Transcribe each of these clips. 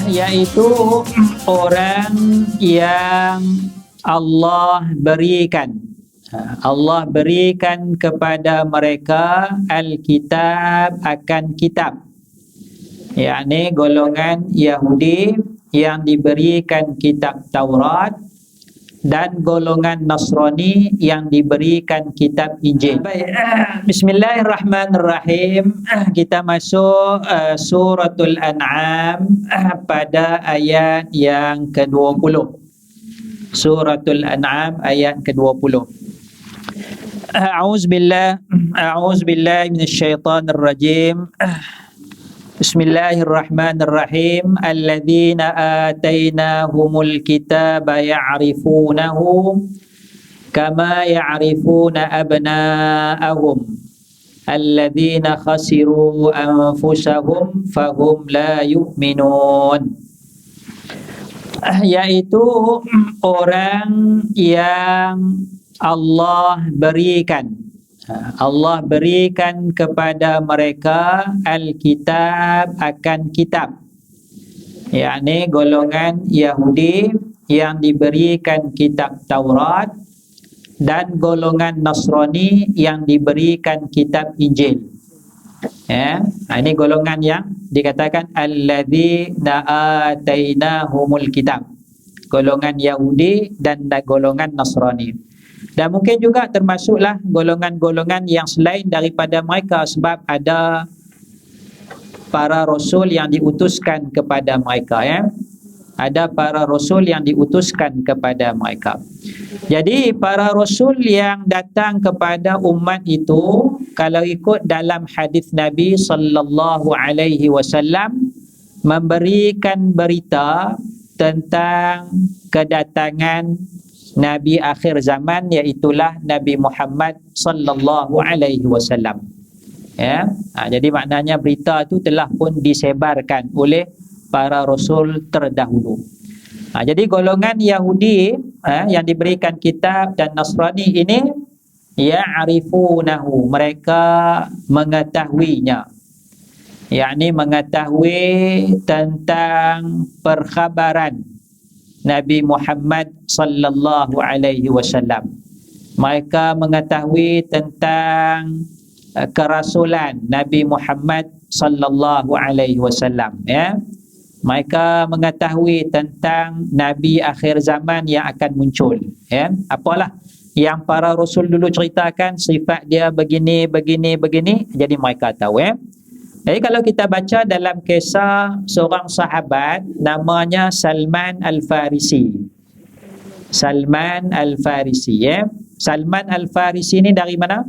yaitu orang yang Allah berikan kepada mereka Alkitab akan kitab, yakni golongan Yahudi yang diberikan kitab Taurat dan golongan Nasrani yang diberikan kitab Injil. Baik, bismillahirrahmanirrahim. Kita masuk suratul An'am pada ayat yang ke-20. Suratul An'am ayat ke-20. A'udzubillahi minasyaitonir rajim. Bismillahirrahmanirrahim. Alladzina atainahumul kitaba ya'rifunahu kama ya'rifuna abna'ahum alladzina khasiru anfusahum fahum la yu'minun. Yaitu orang yang Allah berikan kepada mereka Alkitab akan kitab, yakni golongan Yahudi yang diberikan kitab Taurat dan golongan Nasrani yang diberikan kitab Injil. Ini golongan yang dikatakan alladzina atainahumul kitab, golongan Yahudi dan golongan Nasrani. Dan mungkin juga termasuklah golongan-golongan yang selain daripada mereka, sebab ada para rasul yang diutuskan kepada mereka, ada para rasul yang diutuskan kepada mereka. Jadi para rasul yang datang kepada umat itu, kalau ikut dalam hadis Nabi sallallahu alaihi wasallam, memberikan berita tentang kedatangan Nabi akhir zaman, iaitulah Nabi Muhammad sallallahu alaihi wasallam. Jadi maknanya berita itu telah pun disebarkan oleh para rasul terdahulu. Jadi golongan Yahudi yang diberikan kitab dan Nasrani ini ya'rifunahu, mereka mengetahuinya, yakni mengetahui tentang perkhabaran Nabi Muhammad sallallahu alaihi wasallam. Mereka mengetahui tentang kerasulan Nabi Muhammad sallallahu alaihi wasallam, Mereka mengetahui tentang nabi akhir zaman yang akan muncul, Apalah yang para rasul dulu ceritakan, sifat dia begini, jadi mereka tahu, Jadi kalau kita baca dalam kisah seorang sahabat namanya Salman Al-Farisi. Salman Al-Farisi, Salman Al-Farisi ini dari mana?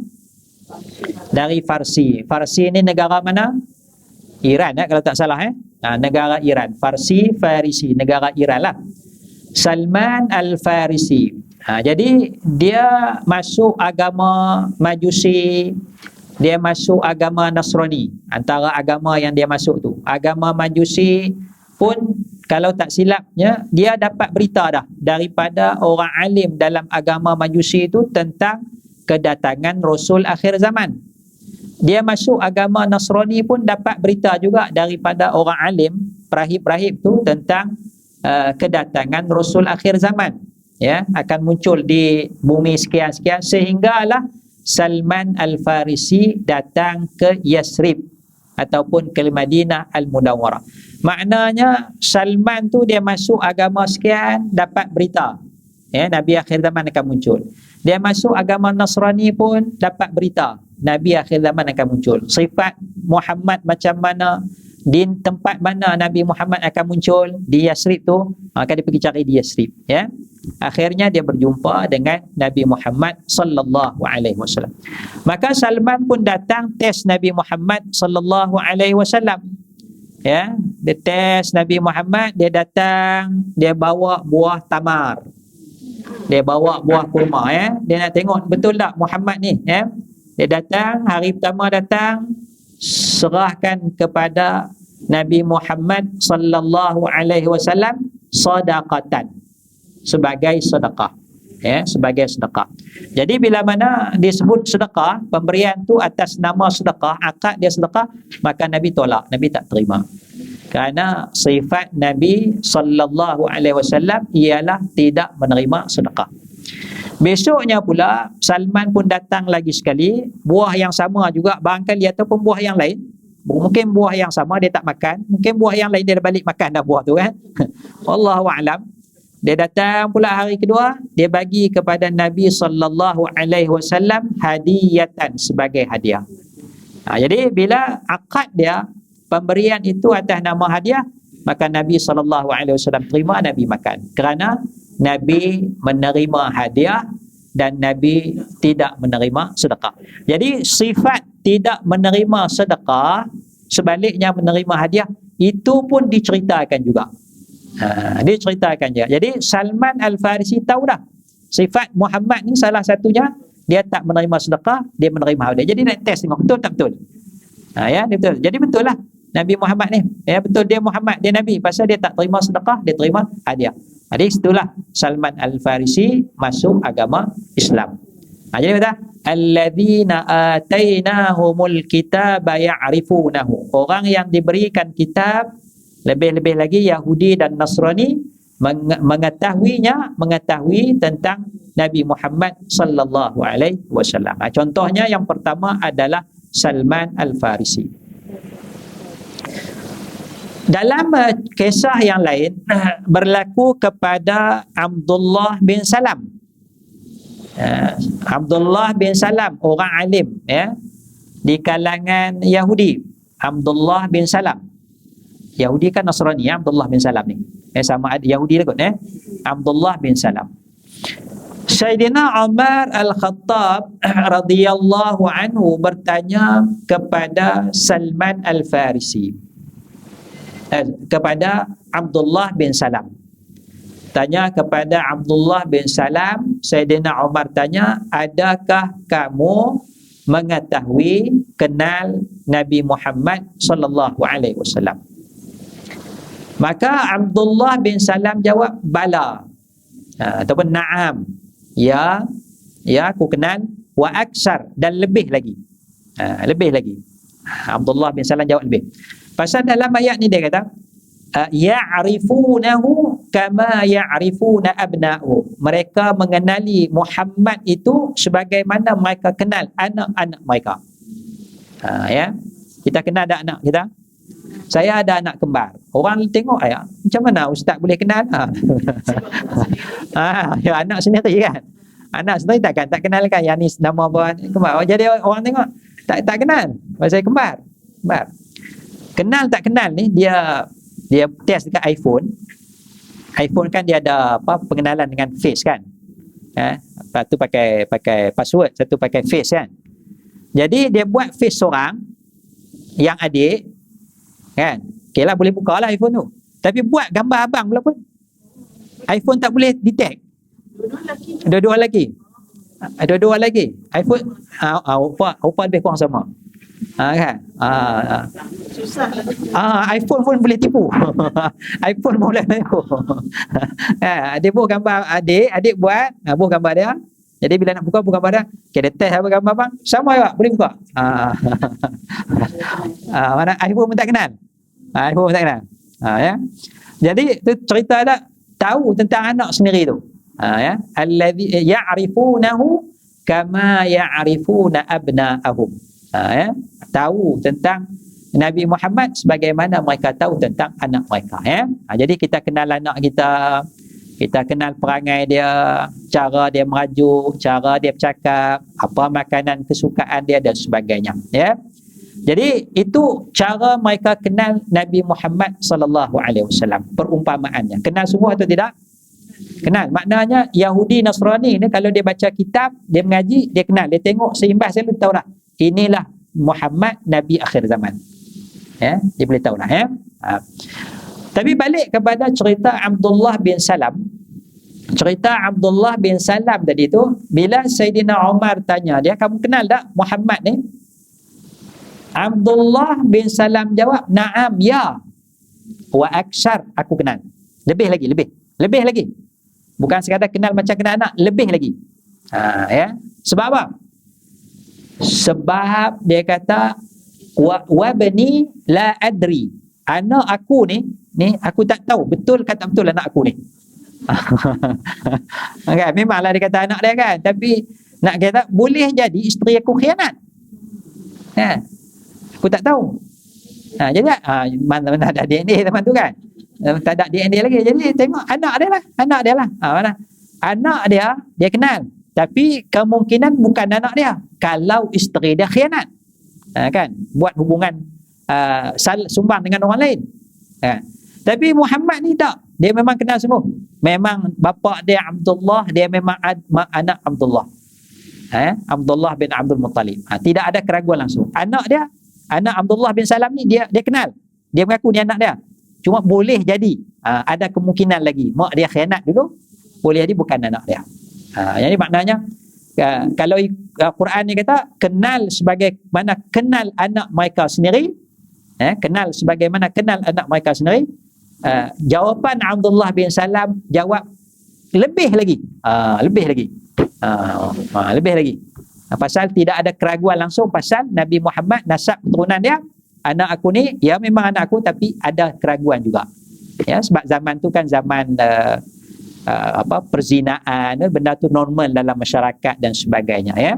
Dari Farsi. Farsi ini negara mana? Iran, kalau tak salah, negara Iran. Farsi, negara Iran lah. Salman Al-Farisi. Jadi dia masuk agama Majusi, dia masuk agama Nasrani. Antara agama yang dia masuk tu, agama Majusi pun kalau tak silapnya, dia dapat berita dah daripada orang alim dalam agama Majusi itu tentang kedatangan Rasul akhir zaman. Dia masuk agama Nasrani pun dapat berita juga daripada orang alim, rahib-rahib tu, tentang kedatangan Rasul akhir zaman, akan muncul di bumi sekian-sekian, sehinggalah Salman Al-Farisi datang ke Yasrib ataupun ke Madinah Al-Munawwarah. Maknanya Salman tu dia masuk agama sekian, dapat berita, Nabi akhir zaman akan muncul. Dia masuk agama Nasrani pun dapat berita, Nabi akhir zaman akan muncul. Sifat Muhammad macam mana, di tempat mana Nabi Muhammad akan muncul, di Yasrib tu, maka dia pergi cari di Yasrib, Akhirnya dia berjumpa dengan Nabi Muhammad sallallahu alaihi wasallam. Maka Salman pun datang tes Nabi Muhammad sallallahu alaihi wasallam. Dia tes Nabi Muhammad, dia datang, dia bawa buah tamar. Dia bawa buah kurma, Dia nak tengok betul tak Muhammad ni, Dia datang, hari pertama datang, serahkan kepada Nabi Muhammad sallallahu alaihi wasallam sadaqatan, sebagai sedekah, sebagai sedekah. Jadi bila mana disebut sedekah, pemberian tu atas nama sedekah, akad dia sedekah, maka Nabi tolak, Nabi tak terima. Kerana sifat Nabi sallallahu alaihi wasallam ialah tidak menerima sedekah. Besoknya pula Salman pun datang lagi sekali, buah yang sama juga barangkali ataupun buah yang lain. Mungkin buah yang sama dia tak makan, mungkin buah yang lain dia dah balik makan dah buah tu kan. Wallahu a'lam. Dia datang pula hari kedua, dia bagi kepada Nabi sallallahu alaihi wasallam hadiyatan sebagai hadiah. Jadi bila akad dia pemberian itu atas nama hadiah, maka Nabi sallallahu alaihi wasallam terima, Nabi makan. Kerana Nabi menerima hadiah dan Nabi tidak menerima sedekah. Jadi sifat tidak menerima sedekah, sebaliknya menerima hadiah, itu pun diceritakan juga. Diceritakan je. Jadi Salman Al-Farisi tahu dah sifat Muhammad ni salah satunya dia tak menerima sedekah, dia menerima hadiah. Jadi nak test tengok betul tak betul. Ya, dia betul. Jadi betul lah Nabi Muhammad ni. Ya, betul dia Muhammad, dia Nabi. Pasal dia tak terima sedekah, dia terima hadiah. Jadi itulah Salman Al-Farisi masuk agama Islam. Jadi kata alladzina atainahumul kitaba ya'rifunahu. Orang yang diberikan kitab, lebih-lebih lagi Yahudi dan Nasrani, mengetahui tentang Nabi Muhammad sallallahu alaihi wasallam. Contohnya yang pertama adalah Salman Al-Farisi. Dalam kisah yang lain berlaku kepada Abdullah bin Salam. Abdullah bin Salam orang alim ya di kalangan Yahudi. Abdullah bin Salam. Yahudi kan Nasrani ya, Abdullah bin Salam ni. Sama ada Yahudi lah kot Abdullah bin Salam. Sayyidina Umar Al-Khattab radhiyallahu anhu bertanya kepada Salman Al-Farisi, kepada Abdullah bin Salam. Tanya kepada Abdullah bin Salam, Sayyidina Umar tanya, adakah kamu mengetahui, kenal Nabi Muhammad sallallahu alaihi wasallam? Maka Abdullah bin Salam jawab, bala, ataupun na'am, ya aku kenal, wa aksar, dan lebih lagi. Lebih lagi. Abdullah bin Salam jawab lebih. Pasal dalam ayat ni dia kata ya'rifunahu kama ya'rifuna abna'u. Mereka mengenali Muhammad itu sebagaimana mereka kenal anak-anak mereka. Ya. Kita kenal ada anak kita. Saya ada anak kembar. Orang tengok macam mana ustaz boleh kenal? Ya, anak sendiri kan. Anak sendiri tak kenalkan yang ni nama apa kembar. Jadi orang tengok tak kenal. Pasal kembar. Kenal tak kenal ni dia test dekat iPhone. iPhone kan dia ada pengenalan dengan face kan. Lepas tu pakai password, satu pakai face kan. Jadi dia buat face seorang yang adik kan. Okeylah boleh buka lah iPhone tu. Tapi buat gambar abang pula pun iPhone tak boleh detect. Dua-dua lagi. iPhone rupa lebih kurang sama. Kan? Susah. iPhone pun boleh tipu. iPhone boleh tipu. Dia buat gambar adik buat gambar dia. Jadi bila nak buka gambar dia, dia test apa gambar bang? Sama juga, boleh buka. Mana iPhone pun tak kenal. iPhone pun tak kenal. Ya. Jadi tu cerita dah tahu tentang anak sendiri tu. Ya. Allazi ya'rifunahu kama ya'rifuna abna'ahum. Ya. Tahu tentang Nabi Muhammad sebagaimana mereka tahu tentang anak mereka. Ya. Jadi kita kenal anak kita kenal perangai dia, cara dia merajuk, cara dia bercakap, apa makanan kesukaan dia dan sebagainya. Ya. Jadi itu cara mereka kenal Nabi Muhammad sallallahu alaihi wasallam. Perumpamaannya. Kenal semua atau tidak? Kenal. Maknanya Yahudi Nasrani ni kalau dia baca kitab, dia mengaji, dia kenal, dia tengok seimbas dia tahu dah. Inilah Muhammad Nabi akhir zaman. Ya, dia boleh tahu dah ya. Tapi balik kepada cerita Abdullah bin Salam. Cerita Abdullah bin Salam tadi tu, bila Sayyidina Umar tanya dia, kamu kenal tak Muhammad ni? Abdullah bin Salam jawab, na'am, ya. Wa aksar, aku kenal. Lebih lagi. Bukan sekadar kenal macam kenal anak, lebih lagi. Ya. Sebab apa? Sebab dia kata wa bani la adri. anak aku ni aku tak tahu betul ke tak betul anak aku ni. Kan, memanglah dia kata anak dia kan, tapi nak kata boleh jadi isteri aku khianat. Aku tak tahu. Jadi mana ada DNA teman tu kan. Tak ada DNA lagi. Jadi tengok anak dia lah. Mana? Anak dia kenal. Tapi kemungkinan bukan anak dia. Kalau isteri dia khianat. Kan? Buat hubungan sumbang dengan orang lain. Tapi Muhammad ni tak. Dia memang kenal semua. Memang bapa dia Abdullah, dia memang anak Abdullah. Abdullah bin Abdul Muttalib. Tidak ada keraguan langsung. Anak Abdullah bin Salam ni dia kenal. Dia mengaku ni anak dia. Cuma boleh jadi ada kemungkinan lagi mak dia khianat dulu, boleh jadi bukan anak dia. Jadi maknanya kalau Quran ni kata kenal sebagaimana kenal anak mereka sendiri, kenal sebagaimana kenal anak mereka sendiri, jawapan Abdullah bin Salam jawab lebih lagi. Lebih lagi. Pasal tidak ada keraguan langsung pasal Nabi Muhammad nasab keturunan dia, anak aku ni ya memang anak aku, tapi ada keraguan juga. Ya, sebab zaman tu kan zaman perzinaan, benda tu normal dalam masyarakat dan sebagainya ya.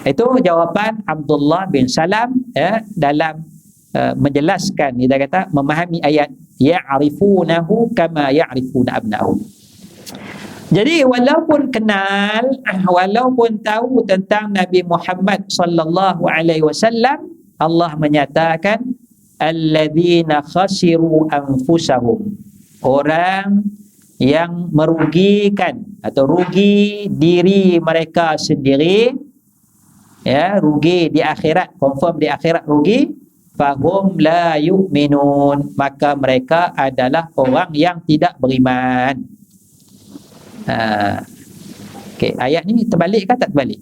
Itu jawapan Abdullah bin Salam dalam menjelaskan, dia kata memahami ayat ya'rifunahu kama ya'rifuna abna'ahum. Jadi walaupun kenal, walaupun tahu tentang Nabi Muhammad sallallahu alaihi wasallam, Allah menyatakan alladzina khasiru anfusahum, orang yang merugikan atau rugi diri mereka sendiri, ya, rugi di akhirat, confirm di akhirat rugi, fahum la yu'minun, maka mereka adalah orang yang tidak beriman. Okay, ayat ni terbalik ke tak terbalik?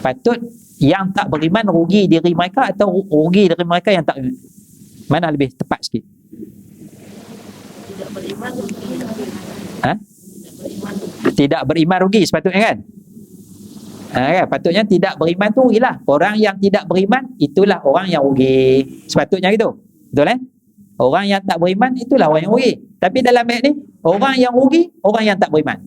Patut yang tak beriman rugi diri mereka atau rugi diri mereka yang tak beriman? Mana lebih tepat sikit? Tidak beriman rugi. Tidak beriman rugi sepatutnya kan? Kan? Patutnya tidak beriman tu rugilah. Orang yang tidak beriman itulah orang yang rugi. Sepatutnya gitu. Betul Orang yang tak beriman itulah orang yang rugi. Tapi dalam ayat ni, orang yang rugi, orang yang tak beriman.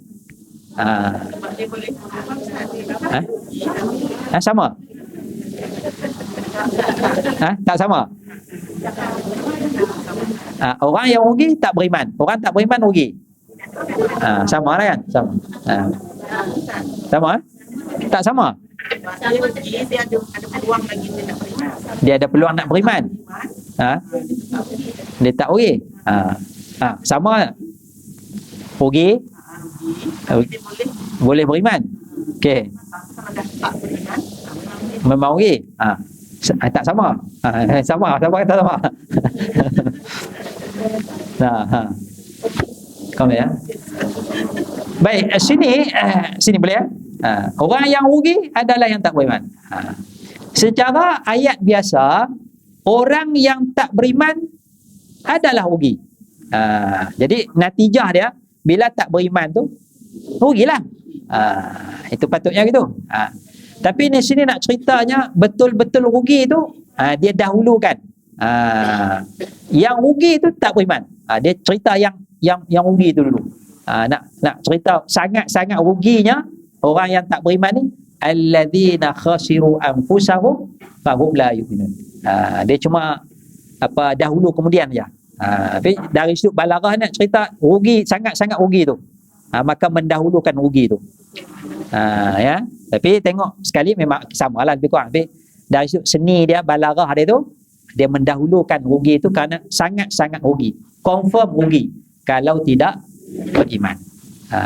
Sama? Tak sama? Orang yang rugi tak beriman, orang tak beriman rugi. Sama lah kan? Sama. Sama? Tak sama? Dia ada peluang nak beriman. Dia tak rugi. Sama rugi, boleh beriman. Okey. Memang rugi. Tak sama. Sama kata sama. Kamu ya. Baik, sini boleh ya. Orang yang rugi adalah yang tak beriman. Secara ayat biasa, orang yang tak beriman adalah rugi. Jadi natijah dia bila tak beriman tu rugilah. Itu patutnya gitu. Tapi di sini nak ceritanya betul-betul rugi tu, dia dahulukan. Yang rugi tu tak beriman. Dia cerita yang rugi tu dulu. Nak cerita sangat-sangat ruginya orang yang tak beriman ni, alladzina khasiru anfusahum fahum la yu'minun. Dia cuma dahulu kemudian je. Tapi dari sudut balaghah nak cerita rugi, sangat-sangat rugi tu, maka mendahulukan rugi tu. Ya. Tapi tengok sekali memang samalah lebih kurang. Tapi dari sudut seni dia, balaghah dia tu, dia mendahulukan rugi tu kerana sangat-sangat rugi, confirm rugi kalau tidak beriman.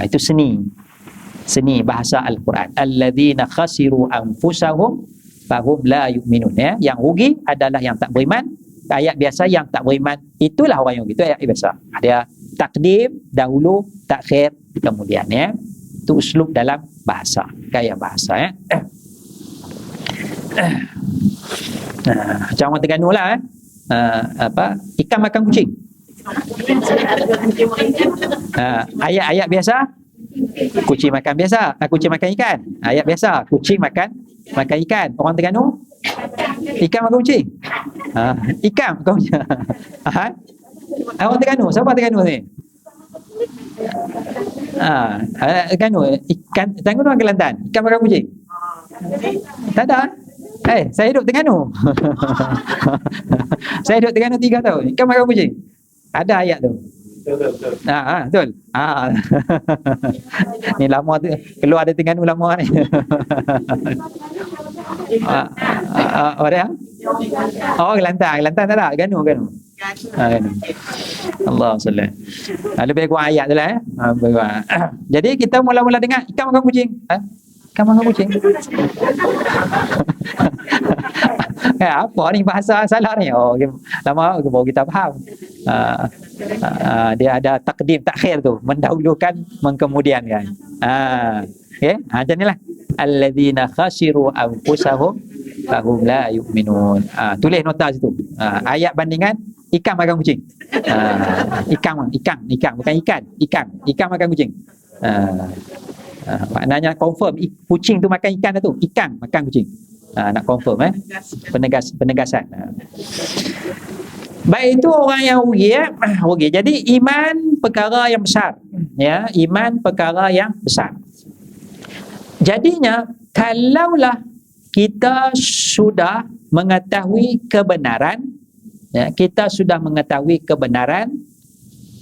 Itu seni bahasa Al-Quran. Alladzina khasiru anfusahum fahum la yu'minun. Ya, yang rugi adalah yang tak beriman. Ayat biasa yang tak beriman itulah orang yang rugi. Itu ayat biasa. Dia takdim dahulu, takhir kemudian ya. Itu uslub dalam bahasa, gaya bahasa ya. Macam orang Terengganu lah ikan makan kucing. Ayat biasa kucing makan biasa, kucing makan ikan. Ayat biasa kucing makan ikan. Orang Terengganu Ikan makan kucing. Ikan kau punya. Orang Terengganu, siapa Terengganu ni? Terengganu, ikan Terengganu makan Kelantan. Ikan makan kucing. Tak ada. Saya hidup Terengganu. Saya hidup Terengganu 3 tahun. Ikan makan kucing. Ada ayat tu. Betul. Ni lama tu. Keluar dari Terengganu lama ni. Orang? Kelantan. Kelantan tak ada. Ganu. Ganu. Allah sallallahu. Lebih kurang ayat tu lah. Jadi kita mula-mula dengar ikan makan kucing. Ikan makan kucing. Apa ni bahasa salah ni? Lama baru kita faham. Dia ada takdim takhir tu, mendahulukan mengkemudiankan. Okey, macam inilah alladzina khasiru anfusahum fahum la yu'minun. Tulis nota situ. Ayat bandingan ikan makan kucing. Ikan bukan ikan makan kucing. Maknanya confirm kucing tu makan ikan tu, ikan makan kucing. Nak confirm penegasan. Baik, itu orang yang rugi. Jadi iman perkara yang besar, ya, iman perkara yang besar. Jadinya kalaulah kita sudah mengetahui kebenaran, ya,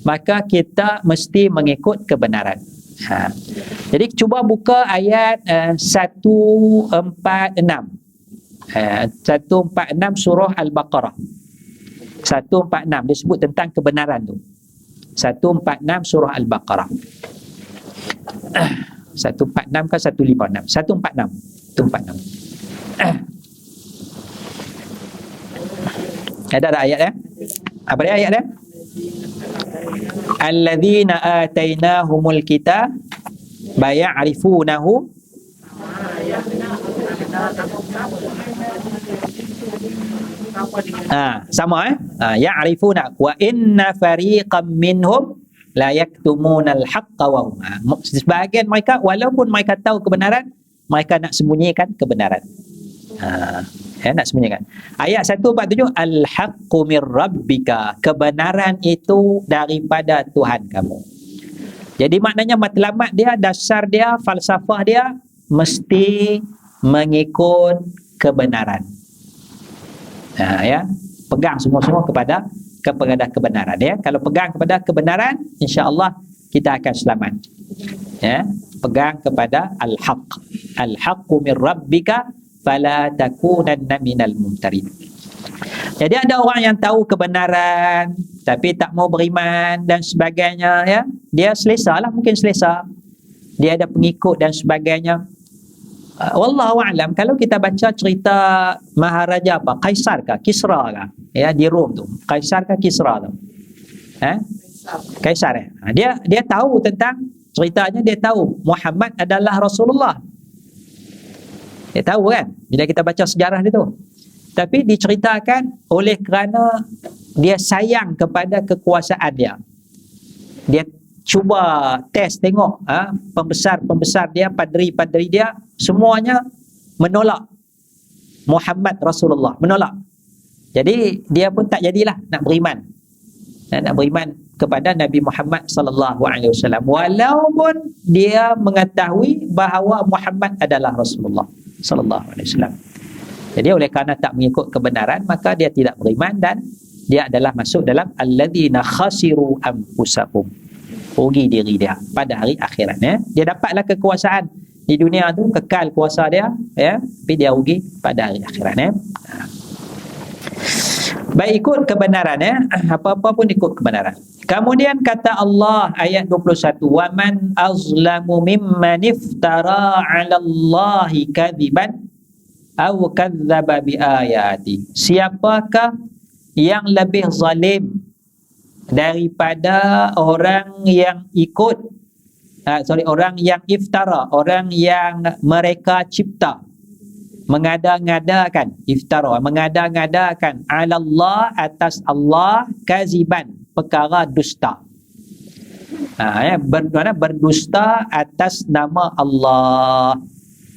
maka kita mesti mengikut kebenaran. Jadi cuba buka ayat 146. 146 surah Al-Baqarah. 146 dia sebut tentang kebenaran tu. 146 surah Al-Baqarah. 146 ke 156? 146. 146. Ada ayat ya? Apa dia ayat dia? Alladzina atainahumul kitab ya'rifunahu sama ya'rifuna wa inna fariqam minhum la yaktumunal haqqa wa hum. Sebahagian mereka walaupun mereka tahu kebenaran, mereka nak sembunyikan kebenaran. Nak sembunyikan. Ayat 147, al-haqqu mir rabbika, kebenaran itu daripada Tuhan kamu. Jadi maknanya matlamat dia, dasar dia, falsafah dia mesti mengikut kebenaran. Ya, pegang semua-semua kepada kebenaran ya. Kalau pegang kepada kebenaran, insya-Allah kita akan selamat. Ya, pegang kepada al-haq. Al-haqqu mir rabbika fala takunanna minal mumtarin. Jadi ada orang yang tahu kebenaran tapi tak mau beriman dan sebagainya ya. Dia selesalah, mungkin selesa. Dia ada pengikut dan sebagainya. Wallahu a'lam, kalau kita baca cerita Maharaja apa? Kaisar ke? Kisra ke? Ya, di Rom tu. Kaisar ke Kisra tu? Kaisar ya. Dia tahu tentang ceritanya, dia tahu Muhammad adalah Rasulullah. Dia tahu kan? Bila kita baca sejarah dia tu. Tapi diceritakan oleh kerana dia sayang kepada kekuasaan dia. Dia cuba test tengok pembesar-pembesar dia, padri-padri dia, semuanya menolak Muhammad Rasulullah, menolak. Jadi dia pun tak jadilah nak beriman. Nak beriman kepada Nabi Muhammad sallallahu alaihi wasallam walaupun dia mengetahui bahawa Muhammad adalah Rasulullah sallallahu alaihi wasallam. Jadi oleh kerana tak mengikut kebenaran, maka dia tidak beriman dan dia adalah masuk dalam alladzina khasiru anfusahum, rugi diri dia pada hari akhirat ya. Dia dapatlah kekuasaan di dunia tu, kekal kuasa dia ya, tapi dia rugi pada hari akhirat ya. Baik, ikut kebenaran ya, apa-apa pun ikut kebenaran. Kemudian kata Allah ayat 21, wa man azlamu mimman iftara 'ala Allahi kadziban aw kadzdzaba bi ayati. Siapakah yang lebih zalim daripada orang yang orang yang iftara, orang yang mereka cipta, mengada-ngadakan, iftara, mengada-ngadakan 'ala Allah, atas Allah, kaziban, perkara dusta. Berdusta atas nama Allah.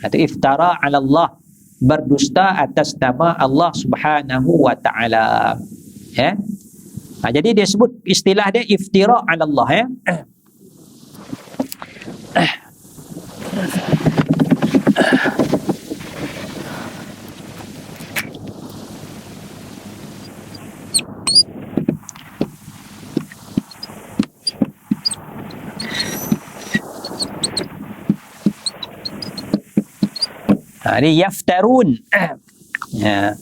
Itu iftara 'ala Allah. berdusta atas nama Allah Subhanahu wa taala. Ya. Jadi dia sebut istilah dia iftira 'ala Allah, ya. Ini yaftarun. Ya.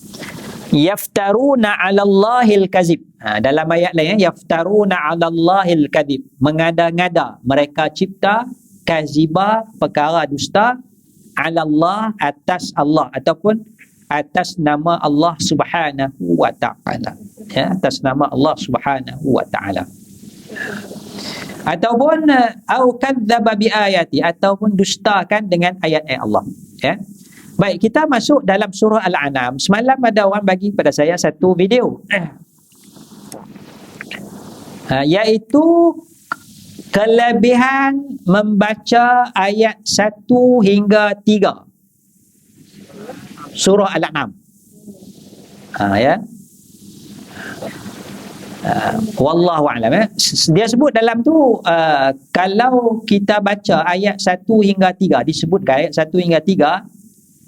Yaftaruna 'ala Allahil kadzib. Dalam ayat lain, yaftaruna 'ala Allahil kadzib, mengada-ngada mereka cipta kaziba, perkara dusta, 'ala Allah, atas Allah ataupun atas nama Allah Subhanahu wa taala. Ya, atas nama Allah Subhanahu wa taala. Ataupun au kadzdzaba bi ayati, ataupun dustakan dengan ayat-ayat Allah. Ya. Baik, kita masuk dalam surah Al-An'am. Semalam ada orang bagi pada saya satu video, iaitu kelebihan membaca ayat 1 hingga 3 surah Al-An'am. Ya. Wallahu a'lam. Dia sebut dalam tu, kalau kita baca ayat 1 hingga 3, disebutkan ayat 1 hingga 3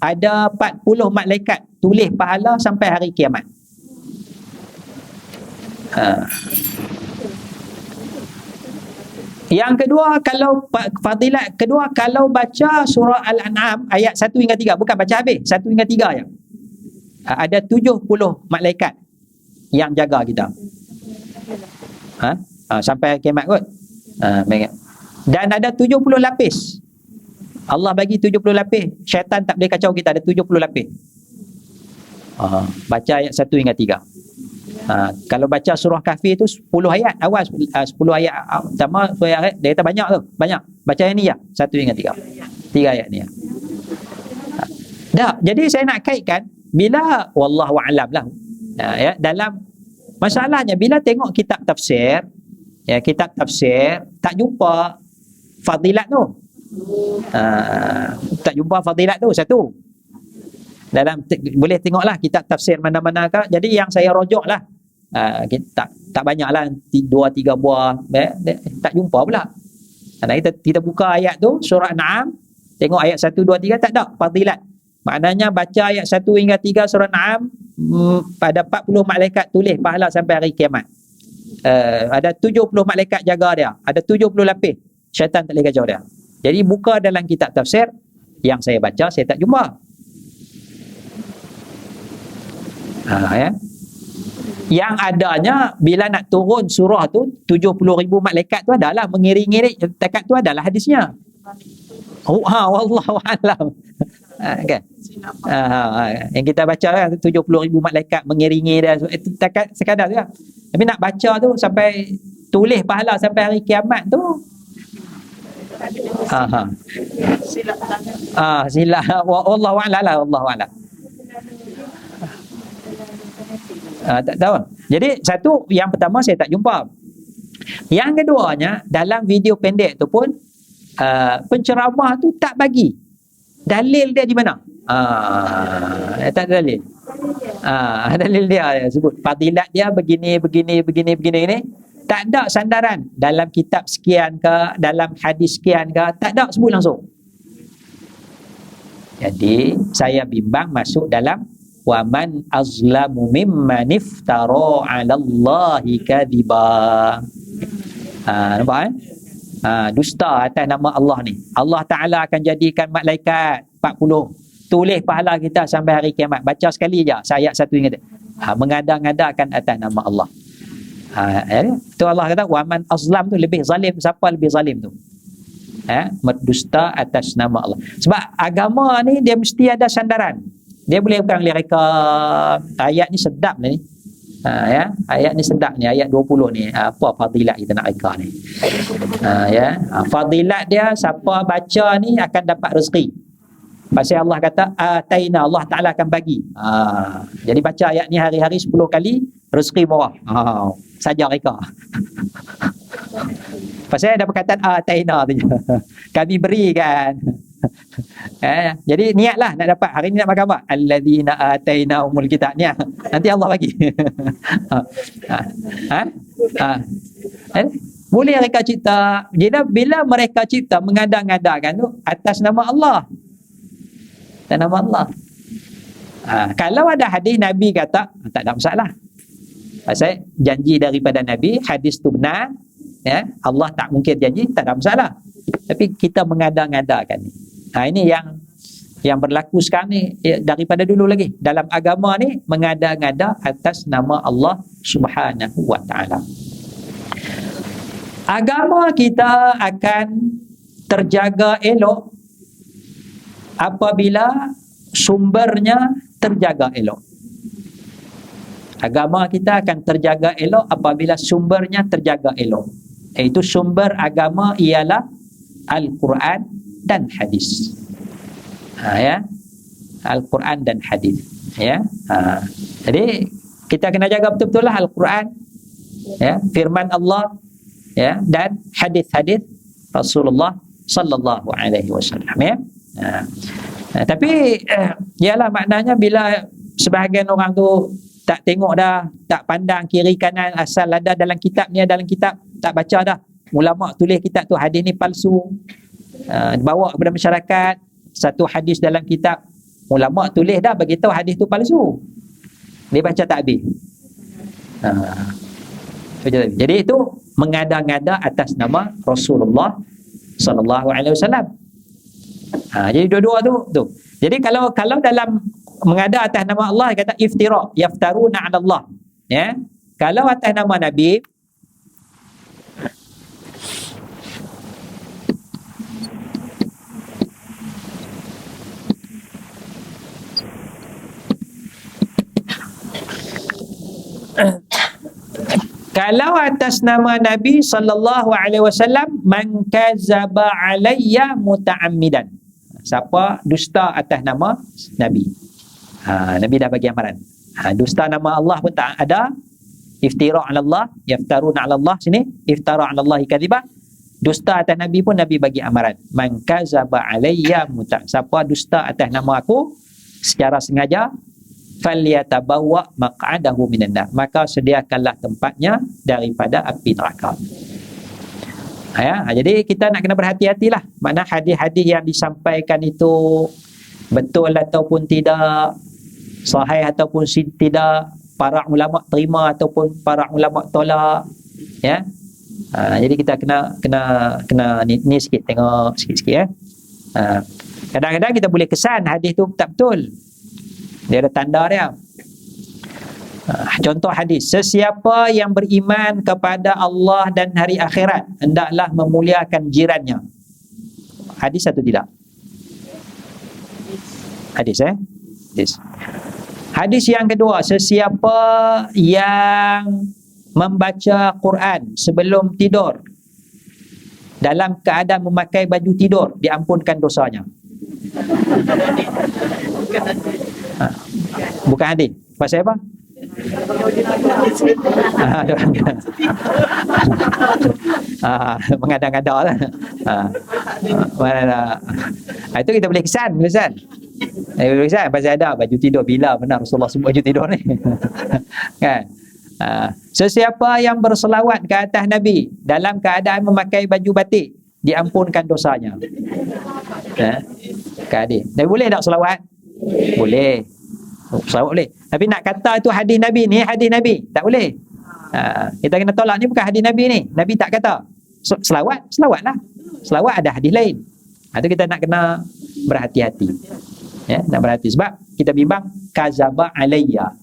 ada 40 malaikat tulis pahala sampai hari kiamat. Yang kedua, kalau fadilat kedua, kalau baca surah Al-An'am ayat 1 hingga 3, bukan baca habis 1 hingga 3 je, ada 70 malaikat yang jaga kita. Sampai kiamat kot. Dan ada 70 lapis. Allah bagi 70 lapis. Syaitan tak boleh kacau kita, ada 70 lapis. Baca ayat 1 hingga 3. Kalau baca surah Kahfi tu 10 ayat awal, 10 ayat pertama, 10 ayat dia kata banyak tu, banyak. Baca yang ni ya, 1 hingga 3. 3 ayat ni ya. Dah, jadi saya nak kaitkan bila wallahu a'lam lah. Ya, dalam masalahnya bila tengok kitab tafsir, ya, kitab tafsir tak jumpa fadilat tu. Tak jumpa fadilat tu satu. Dalam boleh tengoklah kitab tafsir mana-mana ke. Jadi yang saya rojok lah, tak banyak lah, 2-3 buah, tak jumpa pula. Kita buka ayat tu surah An'am, tengok ayat 1, 2, 3, tak ada fadilat. Maknanya baca ayat 1 hingga 3 surah An'am, pada 40 malaikat tulis pahala sampai hari kiamat. Ada 70 malaikat jaga dia, ada 70 lapis, syaitan tak boleh kacau dia. Jadi buka dalam kitab tafsir yang saya baca, saya tak jumpa. Ya. Yang adanya bila nak turun surah tu 70,000 malaikat tu adalah mengiring-iring, dekat tu adalah hadisnya. Wallahu a'lam. Kan? Yang kita baca kan 70,000 malaikat mengiringi dia, itu sekadar tu lah. Tapi nak baca tu sampai tulis pahala sampai hari kiamat tu, silap wallahu a'lam lah, wallahu a'lam. Tak tahu. Jadi satu, yang pertama saya tak jumpa. Yang keduanya, dalam video pendek tu pun penceramah tu tak bagi dalil dia di mana. Tak ada dalil. Dalil dia sebut fadilat dia begini ni. Tak ada sandaran dalam kitab sekian ke, dalam hadis sekian ke, tak ada sebut langsung. Jadi saya bimbang masuk dalam wa man azlamu mimman iftara 'ala Allahi kadiba. Nampak dusta atas nama Allah ni. Allah Ta'ala akan jadikan malaikat 40 tulis pahala kita sampai hari kiamat. Baca sekali je ayat 1 hingga 3. Mengada-ngadakan atas nama Allah. Tu Allah kata wa man azlam tu lebih zalim. Siapa lebih zalim tu? Berdusta atas nama Allah. Sebab agama ni dia mesti ada sandaran. Dia boleh bukan reka ayat ni sedap ni. Ayat ni sedap ni, ayat 20 ni. Apa fadilat kita nak reka ni? Fadilat dia siapa baca ni akan dapat rezeki. Pasal Allah kata ataina, Allah Ta'ala akan bagi. Jadi baca ayat ni hari-hari 10 kali, rezeki murah. Saja reka. Pasal ada perkataan ataina tu. Kami berikan. Jadi niatlah nak dapat hari ni nak makan apa? Alladzina atainahumul kitab. Niat. Nanti Allah bagi. Boleh mereka cipta. Jadi bila mereka cipta mengada-ngadakan tu atas nama Allah. Atas nama Allah. Kalau ada hadis Nabi kata tak ada masalah. Pasal janji daripada Nabi, hadis tu benar, ya, Allah tak mungkin janji, tak ada masalah. Tapi kita mengada-ngadakan ni. Ini yang berlaku sekarang ni, daripada dulu lagi. Dalam agama ni mengada-ngada atas nama Allah Subhanahu wa taala. Agama kita akan terjaga elok apabila sumbernya terjaga elok. Agama kita akan terjaga elok apabila sumbernya terjaga elok. Iaitu sumber agama ialah Al-Quran dan hadis. Ya. Al-Quran dan hadis. Ya. Jadi kita kena jaga betul-betul lah Al-Quran, ya, firman Allah, ya, dan hadis-hadis Rasulullah sallallahu alaihi wasallam, ya. Tapi ialah maknanya bila sebahagian orang tu tak tengok dah, tak pandang kiri kanan, asal ada dalam kitab ni, dalam kitab tak baca dah. Ulama tulis kitab tu hadis ni palsu, bawa kepada masyarakat satu hadis dalam kitab, ulama tulis dah bagi tahu hadis tu palsu, dia baca tak habis. Jadi itu mengada-ngada atas nama Rasulullah sallallahu alaihi wasallam. Jadi dua-dua tu. Jadi kalau dalam mengada atas nama Allah, kata iftira, yaftaruna 'ala Allah, ya. Kalau atas nama Nabi, kalau atas nama Nabi sallallahu alaihi wasallam, man kadzaba alayya muta'ammidan, siapa dusta atas nama Nabi, Nabi dah bagi amaran. Dusta nama Allah pun tak ada. Iftira 'ala Allah, yaftaruna 'ala Allah, sini iftara 'ala Allah kadziba. Dusta atas Nabi pun Nabi bagi amaran. Man kadzaba alayya siapa dusta atas nama aku secara sengaja, falyatabawwa maq'adahu minan nar, maka sediakanlah tempatnya daripada api neraka. Jadi kita nak kena berhati-hatilah mana hadis-hadis yang disampaikan itu betul ataupun tidak, sahih ataupun tidak, para ulama terima ataupun para ulama tolak, ya. Jadi kita kena ni sikit, tengok sikit-sikit, ya. Kadang-kadang kita boleh kesan hadis tu tak betul, dia ada tanda dia. Contoh hadis, sesiapa yang beriman kepada Allah dan hari akhirat hendaklah memuliakan jirannya. Hadis atau tidak? Hadis, Hadis. Hadis yang kedua, sesiapa yang membaca Quran sebelum tidur dalam keadaan memakai baju tidur, diampunkan dosanya. Bukan hadis. Pasal apa? Mengada-ngada lah. Itu kita boleh kesan. Pasal ada baju tidur. Bila benar Rasulullah sebut baju tidur ni? Kan? Sesiapa yang berselawat ke atas Nabi dalam keadaan memakai baju batik, diampunkan dosanya. Nabi boleh tak selawat? Boleh. Selawat boleh. Tapi nak kata itu hadis Nabi, ni hadis Nabi, tak boleh. Kita kena tolak, ni bukan hadis Nabi ni. Nabi tak kata. Selawatlah. Selawat ada hadis lain. Itu kita nak kena berhati-hati. Ya, nak berhati sebab kita bimbang kazaba alayya,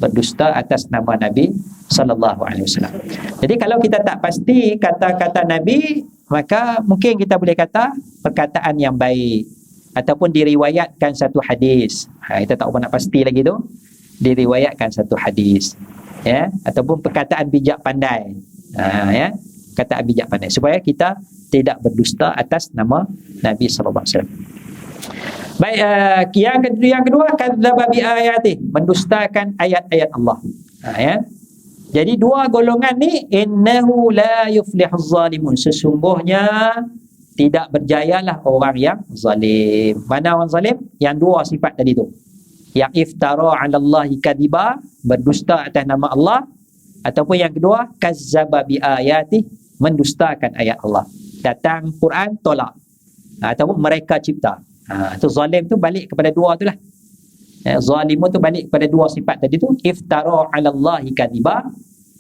berdusta atas nama Nabi sallallahu alaihi wasallam. Jadi kalau kita tak pasti kata-kata Nabi, maka mungkin kita boleh kata perkataan yang baik ataupun diriwayatkan satu hadis. Kita tak nak pasti lagi tu. Diriwayatkan satu hadis, ya, ataupun perkataan bijak pandai, ya, perkataan bijak pandai, supaya kita tidak berdusta atas nama Nabi sallallahu alaihi wasallam. Baik, yang kedua, kadzdzaba bi ayati, mendustakan ayat-ayat Allah. Ya. Jadi dua golongan ni, innahu la yuflihuz zalimun, sesungguhnya tidak berjayalah orang yang zalim. Mana orang zalim? Yang dua sifat tadi tu. Yang iftara 'ala Allahi kadhiba, berdusta atas nama Allah, ataupun yang kedua kazzaba bi ayati, mendustakan ayat Allah. Datang Quran tolak. Ataupun mereka cipta. Tu zalim tu balik kepada dua tu lah. Zalimun tu balik kepada dua sifat tadi tu. Iftara 'ala Allahi kadhiba,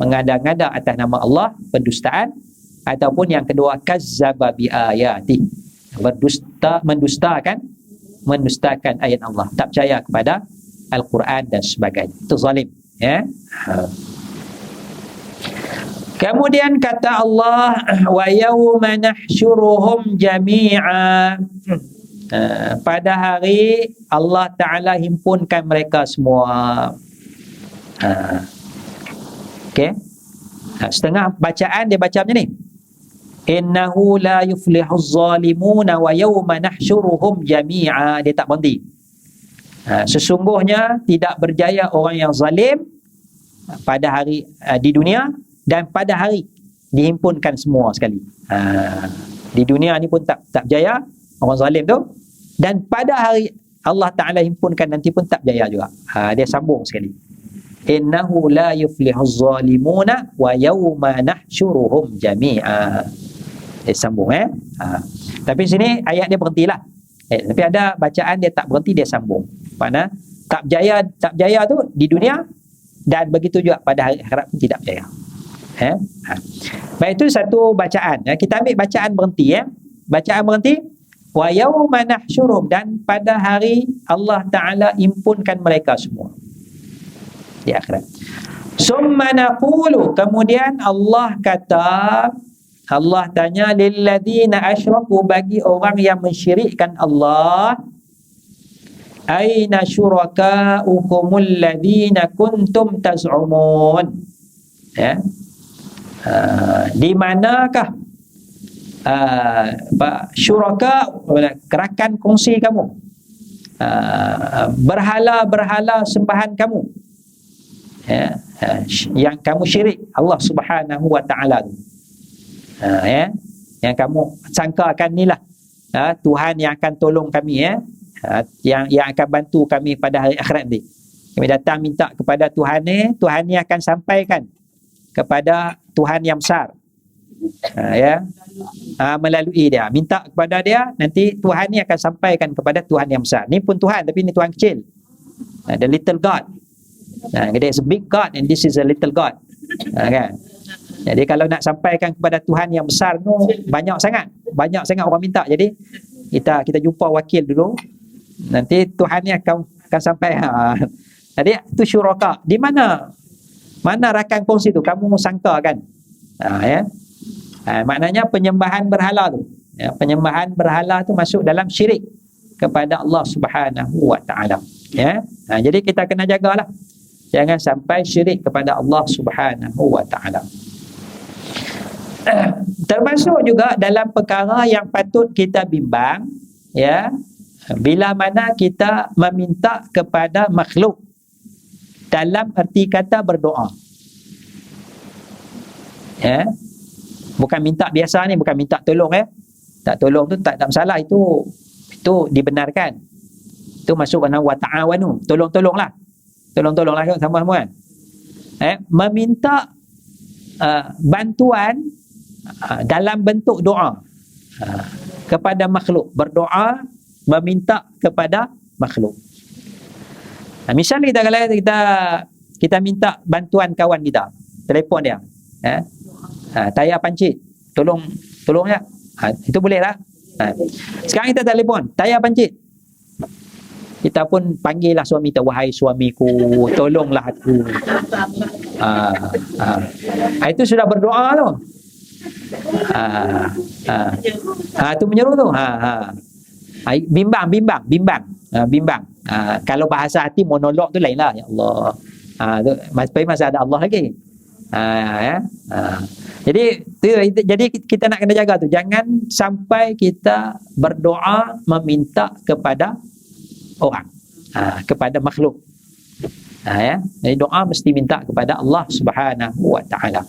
mengada-ngada atas nama Allah, pendustaan. Ataupun yang kedua kazzaba bi ayati, mendustakan ayat Allah, tak percaya kepada Al-Quran dan sebagainya. Itu zalim, ya. Kemudian kata Allah, wa yauma nahsyuruhum jami'a, pada hari Allah Ta'ala himpunkan mereka semua. Okey. Setengah bacaan dia baca macam ni. Innahu la yuflihuz zalimuna wa yawma nahsyuruhum jami'a. Dia tak berhenti. Sesungguhnya tidak berjaya orang yang zalim pada hari di dunia, dan pada hari dihimpunkan semua sekali. Di dunia ni pun tak berjaya orang zalim tu, dan pada hari Allah Ta'ala himpunkan nanti pun tak berjaya juga. Dia sambung sekali. Innahu la yuflihuz zalimuna wa yawma nahsyuruhum jami'a. Dia sambung, Tapi sini ayat dia berhentilah. Tapi ada bacaan dia tak berhenti, dia sambung. Mana tak berjaya tu di dunia, dan begitu juga pada hari akhirat pun tidak berjaya. Baik, itu satu bacaan. Kita ambil bacaan berhenti, Bacaan berhenti, wa yawma nahsyuruhum, dan pada hari Allah Ta'ala impunkan mereka semua di akhirat. Summa naqulu, kemudian Allah kata, Allah tanya, lilladzina asyraku, bagi orang yang mensyirikkan Allah, aina syurakaukumul ladzina kuntum taz'umun, di manakah syuraka, kerakan kongsi kamu, berhala-berhala sembahan kamu, yang kamu syirik Allah Subhanahu wa ta'ala, yang kamu sangkakan inilah Tuhan yang akan tolong kami, yang akan bantu kami pada hari akhirat nanti. Kami datang minta kepada Tuhan ni akan sampaikan kepada Tuhan yang besar, melalui dia, minta kepada dia, nanti Tuhan ni akan sampaikan kepada Tuhan yang besar. Ni pun Tuhan, tapi ni Tuhan kecil, the little God. There is a big God and this is a little God, kan? Jadi kalau nak sampaikan kepada Tuhan yang besar tu, banyak sangat orang minta. Jadi kita jumpa wakil dulu, nanti Tuhan ni akan sampai. Jadi itu syuraka. Di mana rakan kongsi tu kamu sangka kan? Maknanya penyembahan berhala tu. Penyembahan berhala tu masuk dalam syirik kepada Allah Subhanahu wa ta'ala. Jadi kita kena jagalah, jangan sampai syirik kepada Allah Subhanahu wa ta'ala. Termasuk juga dalam perkara yang patut kita bimbang, bila mana kita meminta kepada makhluk dalam erti kata berdoa, bukan minta biasa ni, bukan minta tolong, tak tolong tu tak masalah, itu dibenarkan, itu masuk dalam wa ta'awanu, tolonglah sama-sama, kan? Meminta bantuan dalam bentuk doa kepada makhluk, berdoa meminta kepada makhluk. Misalnya kalau kita minta bantuan kawan kita, telefon dia, tayar pancit, tolong ya, itu boleh lah. Sekarang kita telefon, tayar pancit, kita pun panggillah suami kita, wahai suamiku, tolonglah aku. Itu sudah berdoa tu. Itu menyeru tu. Bimbang. Kalau bahasa hati monolog tu lain lah. Ya Allah, masih ada Allah lagi. Jadi kita nak kena jaga tu, jangan sampai kita berdoa meminta kepada orang, kepada makhluk. Jadi doa mesti minta kepada Allah Subhanahu wa ta'ala.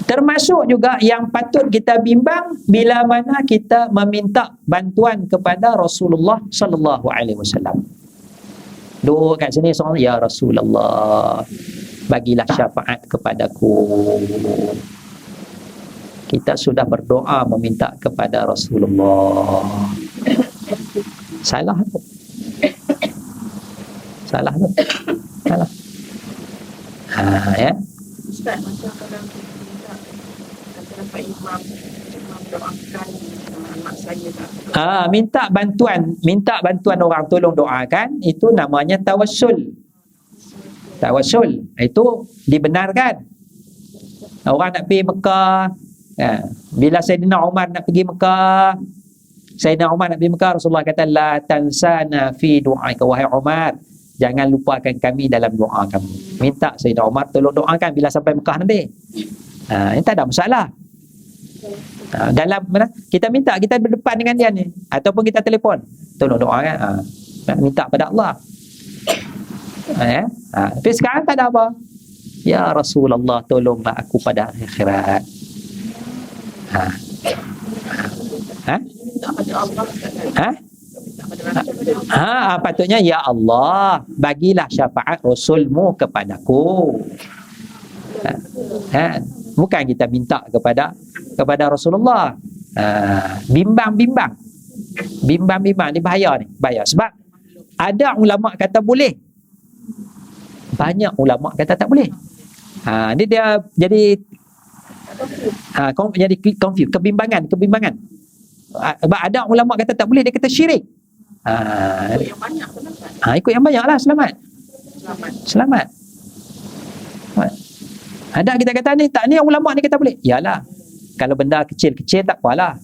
Termasuk juga yang patut kita bimbang bila mana kita meminta bantuan kepada Rasulullah sallallahu alaihi wasallam. Doa kat sini seorang, ya Rasulullah, bagilah syafaat kepadaku. Kita sudah berdoa meminta kepada Rasulullah. Salah tu. Salah tu. Salah. Ya. Ustaz, macam kalau kita minta antara Pak Imam doakan anak saya tak. Minta bantuan orang tolong doakan, itu namanya tawassul. Tawassul itu dibenarkan. Orang nak pergi Mekah, bila Sayyidina Umar nak pergi Mekah, Rasulullah kata la tansana fi du'aika, wahai Umar, jangan lupakan kami dalam doa kamu. Minta Sayyidina Umar tolong doakan bila sampai Mekah nanti. Ini tak ada masalah. Dalam mana kita minta, kita berdepan dengan dia ni, ataupun kita telefon, tolong doakan, minta pada Allah. Tapi sekarang tak ada apa. Ya Rasulullah, tolonglah aku pada akhirat. Patutnya ya Allah, bagilah syafaat Rasulmu kepadaku. Bukan kita minta kepada Rasulullah. Bimbang ni bahaya. Sebab ada ulama kata boleh, banyak ulama kata tak boleh. Ni dia jadi confuse, kebimbangan. Sebab ada ulama kata tak boleh, dia kata syirik. Ikut yang banyak lah, selamat. Ada kita kata ni tak, ni ulama ni kata boleh. Yalah, kalau benda kecil-kecil tak apalah.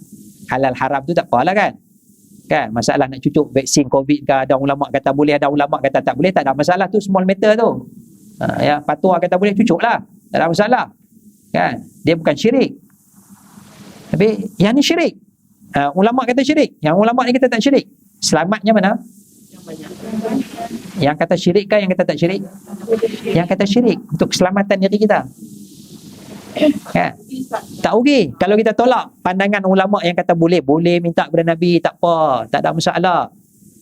Halal haram tu tak apalah kan. Masalah nak cucuk vaksin COVID ke, ada ulama kata boleh, ada ulama kata tak boleh, tak ada masalah, tu small matter tu. Ya, fatwa kata boleh, cucuklah, tak ada masalah. Kan? Dia bukan syirik. Tapi yang ni syirik. Ulama kata syirik, yang ulama ni kata tak syirik. Selamatnya mana? Yang kata syirik kan, yang kata tak syirik? Yang kata syirik untuk keselamatan diri kita. Tak rugi kalau kita tolak pandangan ulama yang kata boleh minta kepada Nabi, tak apa, tak ada masalah.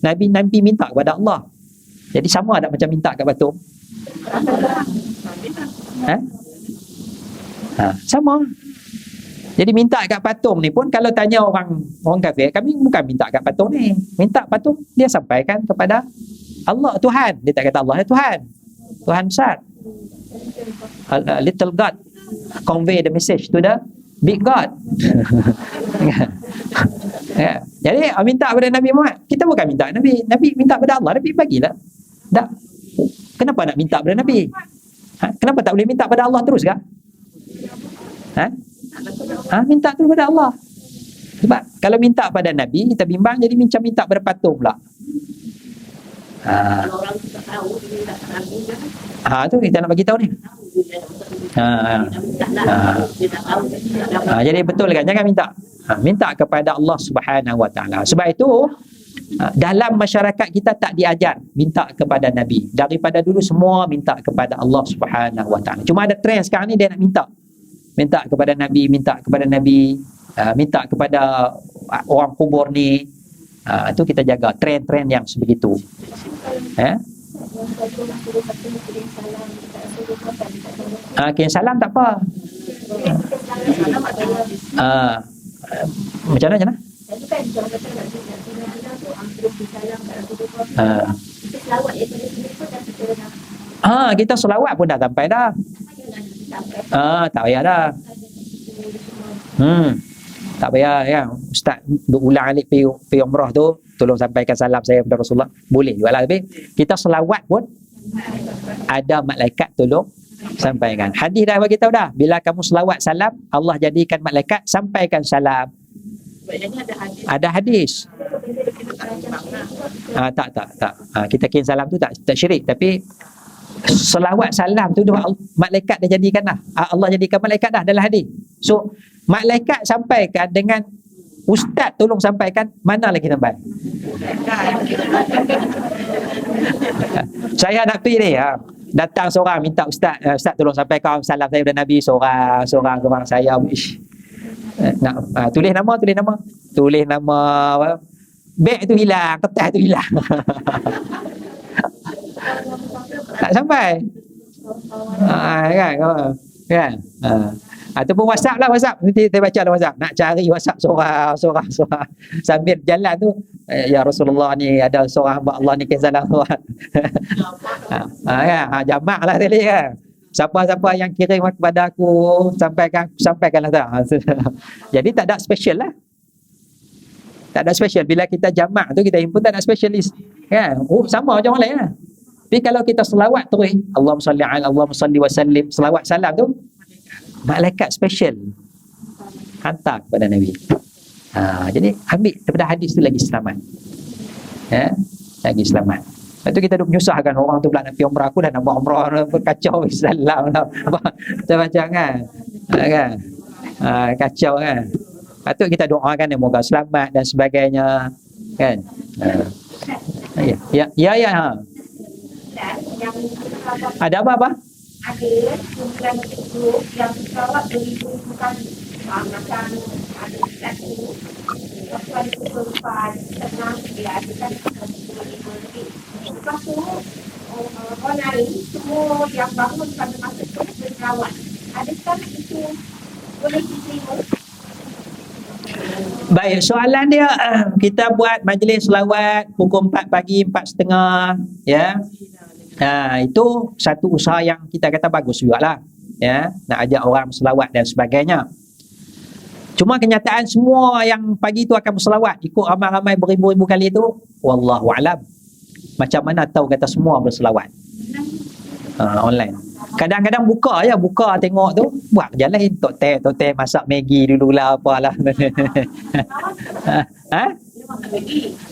Nabi minta kepada Allah. Jadi sama ada macam minta kat patung? Sama. Jadi minta kat patung ni pun, kalau tanya orang kafir, kami bukan minta kat patung ni. Minta patung dia sampaikan kepada Allah, Tuhan. Dia tak kata Allah ya Tuhan besar. Little God convey the message to the big God. Jadi minta kepada Nabi Muhammad, kita bukan minta Nabi minta kepada Allah. Nabi bagilah. Tak. Kenapa nak minta kepada Nabi? Kenapa tak boleh minta kepada Allah terus ke? Minta terus kepada Allah. Sebab kalau minta pada Nabi, kita bimbang jadi macam minta pada patung pula. Kalau orang tak tahu, dia tak tahu. Tu kita nak bagi tahu ni. Jadi betul kan, jangan minta. Minta kepada Allah Subhanahu Wa Taala. Sebab itu dalam masyarakat kita tak diajar minta kepada Nabi. Daripada dulu semua minta kepada Allah Subhanahu Wa Taala. Cuma ada trend sekarang ni dia nak minta kepada Nabi, minta kepada orang kubur ni. Itu kita jaga trend-trend yang sebegitu. Kirim salam tak apa. Macam mana? Kita selawat pun dah sampai dah. Tak payah dah. Tak payah ya. Ustaz berulang alik pergi umrah tu, tolong sampaikan salam saya kepada Rasulullah. Boleh juga lah. Tapi kita selawat pun ada malaikat tolong sampaikan. Hadis dah bagi tahu dah. Bila kamu selawat salam, Allah jadikan malaikat sampaikan salam. Ada hadis. Tak. Kita kirim salam tu tak syirik, tapi selawat salam tu malaikat dah jadikan dah. Allah jadikan malaikat dah dalam hadis. So malaikat sampaikan dengan ustaz tolong sampaikan, mana lagi sampai? Saya nak pergi ni. Datang seorang minta ustaz, ustaz tolong sampaikan salam saya kepada Nabi, seorang saya nak tulis nama apa? Beg tu hilang, kertas tu hilang. Tak sampai. Kan? Ataupun WhatsApp nanti saya baca dalam WhatsApp, nak cari WhatsApp seorang sambil jalan tu, ya Rasulullah ni ada seorang hamba Allah ni kisah salam seorang. Jamak lah tadi kan. Siapa-siapa yang kirim kepada aku, sampaikanlah tu. Jadi tak ada special lah. Tak ada special. Bila kita jamak tu, kita himpun, tak ada specialist kan. Sama macam orang lain lah. Tapi kalau kita selawat terus, Allahumma salli wa sallim, selawat salam tu, malaikat special hantar kepada Nabi. Jadi ambil daripada hadis tu lagi selamat. Lagi selamat. Lepas tu kita duk menyusahkan orang tu pula nak pergi umrah, aku dah nak buat umrah, kacau salam lah. Macam-macam kan. Kacau kan. Lepas tu kita doakan dia moga selamat dan sebagainya kan. Ya. Ada apa? Ada kumpulan grup yang pesawat bukan macam ada satu waktu perempuan tenang dia ada kan lepas tu orang lain semua yang bangun pada masa tu berselawat. Adakah itu boleh diterima? Baik, soalan dia, kita buat majlis selawat pukul 4 pagi, 4:30 ya. Itu satu usaha yang kita kata bagus jugalah ya, nak ajak orang berselawat dan sebagainya. Cuma kenyataan semua yang pagi tu akan berselawat ikut ramai-ramai beribu-ribu kali tu, wallahu alam. Macam mana tahu kata semua berselawat? Online. Kadang-kadang buka tengok tu, buat kerja lain, tok teh masak Maggi dululah apalah.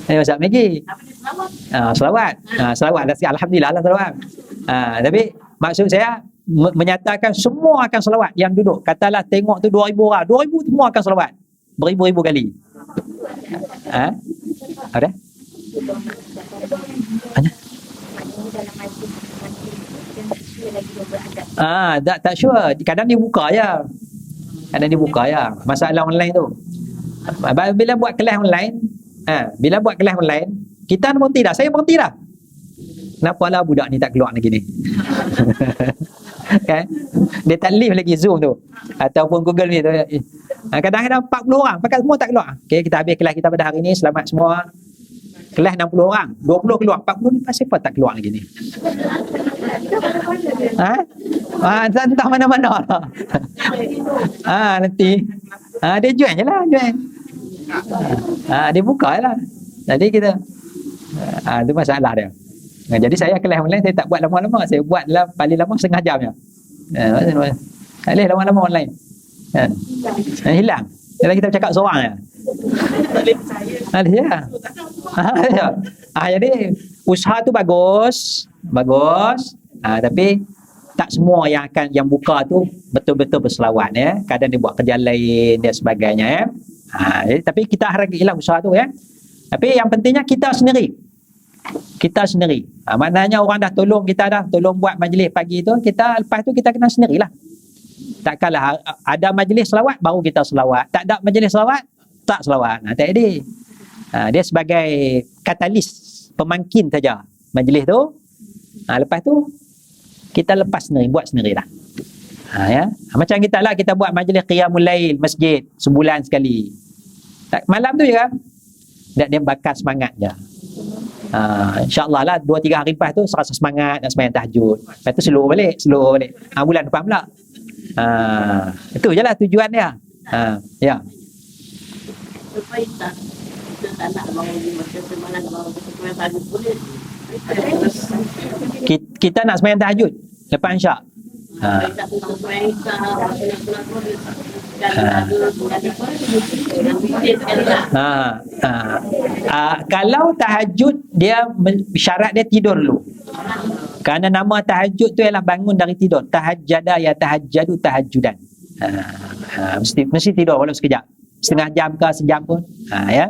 Masak Maggi. Selawat. Selawat. Alhamdulillah lah selawat. Tapi maksud saya menyatakan semua akan selawat yang duduk. Katalah tengok tu 2,000 orang. 2,000 semua akan selawat. Beribu-ribu kali. Ada? Tak sure. Kadang dia buka je. Masalah online tu. Bila buat kelas online, kita berhenti dah. Saya berhenti dah. Kenapa lah budak ni tak keluar lagi ni? Kan? Dia tak live lagi Zoom tu. Ataupun Google ni tu. Kadang-kadang 40 orang. Pakai semua tak keluar. Okay, kita habis kelas kita pada hari ni. Selamat semua. Kelas 60 orang. 20 keluar. 40 ni pasal apa tak keluar lagi ni? Entah mana-mana lah. Nanti. Dia join je lah. Dia buka je lah. Jadi kita itu masalah dia. Jadi saya kelas online saya tak buat lama-lama. Saya buat paling lama setengah jam je. Tak boleh lama-lama online. Hilang. Kalau kita bercakap seorang je. Tak boleh percaya. Jadi usaha tu bagus. Tapi tak semua yang buka tu betul-betul berselawat ya. Kadang dia buat kerja lain dan sebagainya ya. Tapi kita harapkan usaha tu ya. Tapi yang pentingnya kita sendiri. Maknanya orang dah tolong kita dah, tolong buat majlis pagi tu, kita lepas tu kita kena sendirilah. Takkanlah ada majlis selawat baru kita selawat. Tak ada majlis selawat, tak selawat. Tak ada. Dia sebagai katalis, pemangkin saja majlis tu. Lepas tu kita lepas sendiri, buat sendirilah. Ya. Macam kita lah, kita buat majlis qiyamul lail masjid sebulan sekali. Malam tu je kan. Dia bakar semangat je. InsyaAllah lah 2-3 hari lepas tu serasa semangat nak sembahyang tahajud. Lepas tu slow balik. Bulan depan pula. Itu je lah tujuan dia. Ya. Kita nak sembahyang tahajud lepas isyak. Kalau tahajud dia syarat dia tidur dulu. Kerana nama tahajud tu ialah bangun dari tidur. Tahajjada ya tahajjadu tahajjudan. Mesti tidur walau sekejap. Setengah jam ke sejam pun. Ya.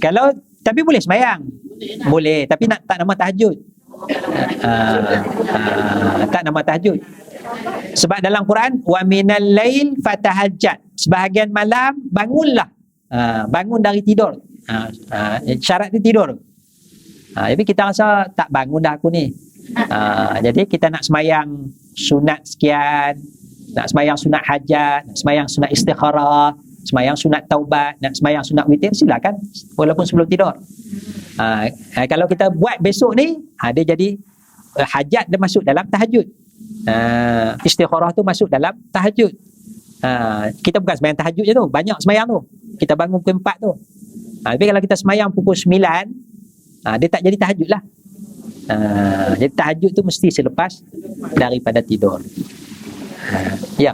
Kalau tapi boleh sembahyang. Boleh, tapi tak nama tahajud. Tak nama tahajud. Sebab dalam Quran, wa minal lail fatahajjat, sebahagian malam bangunlah. Bangun dari tidur. Syarat dia tidur. Tapi kita rasa tak bangun dah aku ni. Jadi kita nak semayang sunat sekian, nak semayang sunat hajat, nak semayang sunat istikharah, semayang sunat taubat, nak semayang sunat witir, silakan walaupun sebelum tidur. Kalau kita buat besok ni, dia jadi hajat dia masuk dalam tahajud. Istikharah tu masuk dalam tahajud. Kita bukan semayang tahajud je tu, banyak semayang tu. Kita bangun pukul 4 tu. Tapi kalau kita semayang pukul 9, dia tak jadi tahajud lah. Jadi tahajud tu mesti selepas daripada tidur. Ya.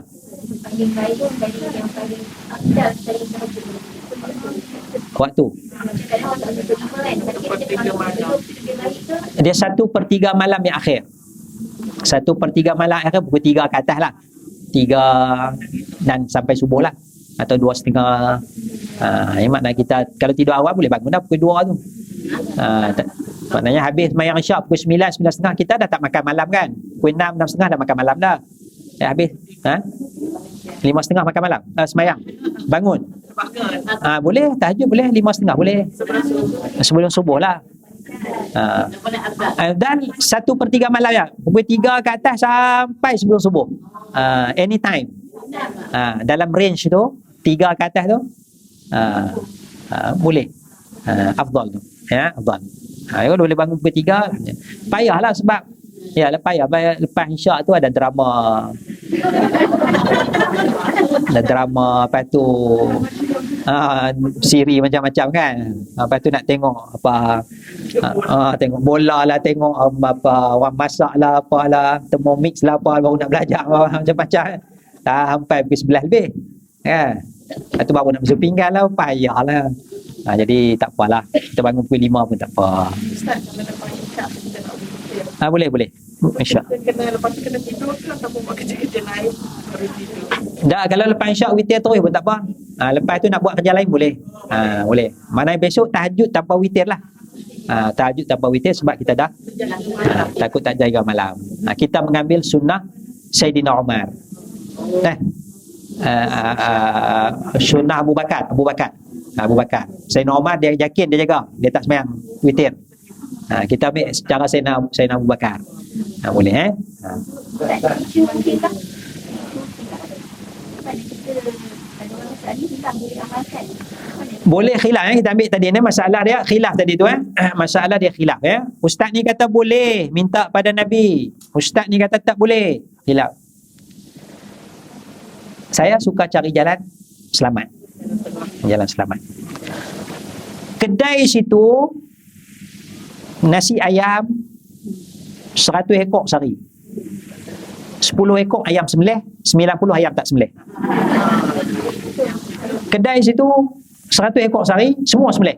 Paling baik tu yang paling afdal saya tahajud. Waktu. Dia 1/3 malam yang akhir. 1/3 malam akhir pukul 3 ke atas lah. 3 dan sampai subuh lah. Atau 2:30. Yang makna kita kalau tidur awal boleh bangun dah pukul 2 tu. Maknanya habis semayang isyak pukul 9, 9:30 kita dah tak makan malam kan. Pukul 6, 6:30 dah makan malam dah. Habis 5:30 makan malam. Semayang bangun. Boleh tahajud boleh 5:30 boleh. Sebelum subuh lah. Dan 1/3 malam ya, pukul 3 ke atas sampai sebelum subuh. Anytime. Dalam range tu 3 ke atas tu boleh. Afdal tu. Ya, afdal. Kalau boleh bangun pukul 3, payahlah sebab lepas isyak tu ada drama. Ada drama, lepas tu siri macam-macam kan. Lepas tu nak tengok tengok bola lah, tengok orang masak lah, apalah, Thermomix lah, apa baru nak belajar macam-macam. Sampai pukul 11 lebih kan. Lepas tu baru nak basuh pinggan lah, payahlah. Jadi tak apalah, kita bangun pukul 5 pun tak apa. Ustaz, kalau lepas isyak kita nak witir. Boleh isyak. Lepas tu kena tidur ke ataupun buat kerja-kerja lain baru tidur? Kalau lepas isyak witir terus pun tak apa. Lepas tu nak buat kerja lain boleh. Boleh. Mana besok tahajud tanpa witir lah. Tahajud tanpa witir sebab kita dah takut tak jaga malam. Kita mengambil sunnah Sayyidina Umar. Sunnah Abu Bakar. Sayyidina Umar dia yakin dia jaga, dia tak semayang witir. Kita ambil secara Sayyidina Abu Bakar. Boleh boleh khilaf kita ambil tadi ni masalah dia khilaf tadi tu masalah dia khilaf Ustaz ni kata boleh minta pada Nabi, Ustaz ni kata tak boleh. Khilaf. Saya suka cari jalan selamat. Kedai situ nasi ayam 100 ekor sehari. 10 ekor ayam sembelih, 90 ayam tak sembelih. Kedai situ 100 ekor sehari, semua sembelih.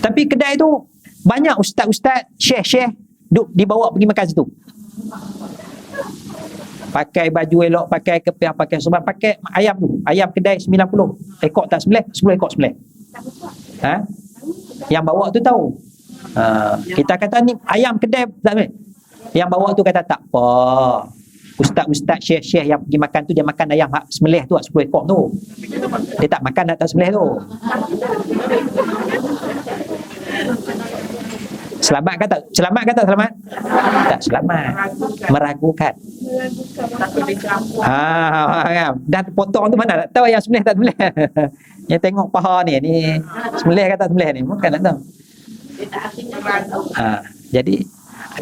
Tapi kedai tu banyak ustaz-ustaz, syekh-syekh dibawa pergi makan situ. Pakai baju elok, pakai kepiah, pakai sebab pakai ayam tu. Ayam kedai 90 ekor tak sembelih, 10 ekor sembelih. Yang bawa tu tahu. Kita kata ni ayam kedai tak sembelih. Yang bawa tu kata tak apa. Ustaz-ustaz, syekh-syekh yang pergi makan tu dia makan ayam sembelih tu 10 ekor tu. Dia tak makan tak sembelih tu. Selamat kata selamat? Tak selamat. Meragukan. Dan potong tu mana tak tahu yang sembelih tak sembelih. Yang tengok paha ni sembelih kata sembelih ni bukan tak tahu. Jadi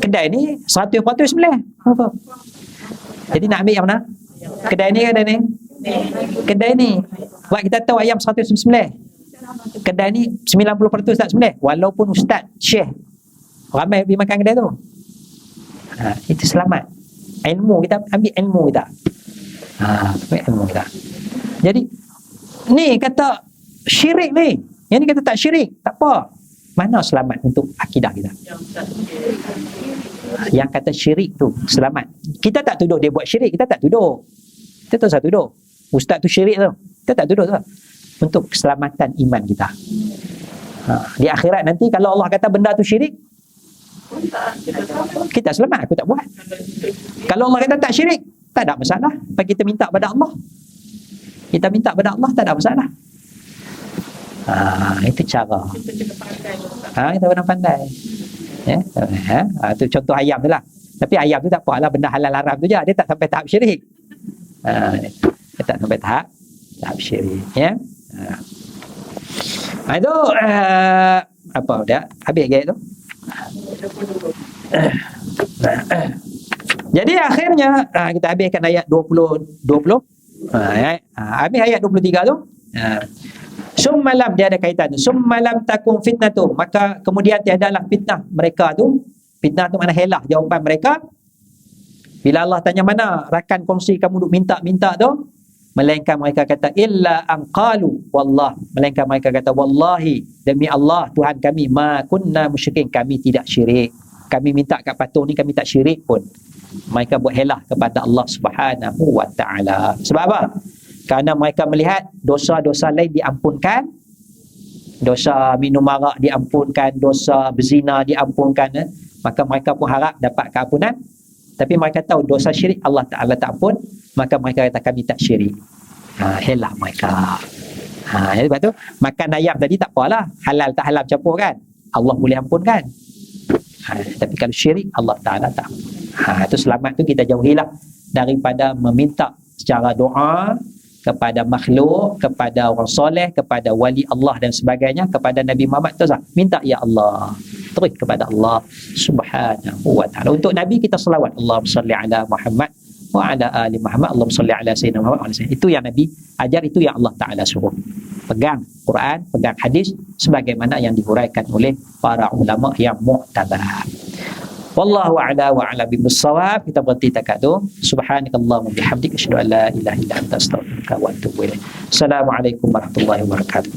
kedai ni 100% sembelih. Apa? Jadi nak ambil yang mana? Kedai ni. Kedai ni. Buat kita tahu ayam 100% sembelih. Kedai ni 90% tak sembelih. Walaupun ustaz, syekh ramai pergi makan kedai tu. Itu selamat. Ilmu kita ambil ilmu kita. Ambil ilmu kita. Jadi ni kata syirik ni. Yang ni kata tak syirik. Tak apa. Mana selamat untuk akidah kita? Yang kata syirik tu selamat. Kita tak tuduh dia buat syirik. Kita tak tuduh. Kita tak usah tuduh. Ustaz tu syirik tu. Kita tak tuduh tu. Untuk keselamatan iman kita. Di akhirat nanti kalau Allah kata benda tu syirik, Pun tak kita tahu. kita selamat, aku tak buat. Kalau Allah kata tak syirik, tak ada masalah. Bagi kita minta pada Allah. Kita minta pada Allah, tak ada masalah. Itu cara. Kita kena pandai Ustaz. Kita kena pandai. Ya, itu contoh ayam tu lah. Tapi ayam tu tak apa lah, benda halal haram tu je. Dia tak sampai tahap syirik. Dia tak sampai tahap syirik. Ya. Itu apa dah? Habis lagi tu. Jadi akhirnya kita habiskan ayat 20. Habis ayat 23 tu. Summalam, dia ada kaitan. Summalam takum fitnah tu, maka kemudian tiadalah fitnah mereka tu. Fitnah tu mana helah jawapan mereka. Bila Allah tanya mana rakan kongsi kamu duk minta tu, melainkan mereka kata illa an qalu wallah, melainkan mereka kata wallahi, demi Allah Tuhan kami, ma kunna musyrikin, kami tidak syirik. Kami minta kat patung ni, kami tak syirik pun. Mereka buat helah kepada Allah Subhanahu wa taala. Sebab apa? Kerana mereka melihat dosa-dosa lain diampunkan, dosa minum arak diampunkan, dosa berzina diampunkan, maka mereka pun harap dapat keampunan. Tapi mereka tahu dosa syirik Allah Ta'ala tak ampun, maka mereka kata kami tak syirik. Helah mereka. Sebab tu makan ayam tadi tak apalah, halal tak halal campur kan, Allah boleh ampunkan. Tapi kalau syirik Allah Ta'ala tak ampun. Itu selamat tu kita jauhilah daripada meminta secara doa kepada makhluk, kepada orang soleh, kepada wali Allah dan sebagainya, kepada Nabi Muhammad tu sah. Minta ya Allah, terus kepada Allah Subhanahu wa taala. Untuk Nabi kita selawat, Allahumma salli ala Muhammad wa ala ali Muhammad, Allahumma salli ala sayyidina Muhammad wa ala sayyidina. Itu yang Nabi ajar, itu yang Allah Taala suruh. Pegang Quran, pegang hadis sebagaimana yang dihuraikan oleh para ulama yang mu'tabar. Wallahu a'la wa a'la bis-shawab. Kita berhenti dekat tu. Subhanakallahumma bihamdika asyhadu an la ilaha illa anta astaghfiruka wa atubu ilaik. Assalamualaikum warahmatullahi wabarakatuh.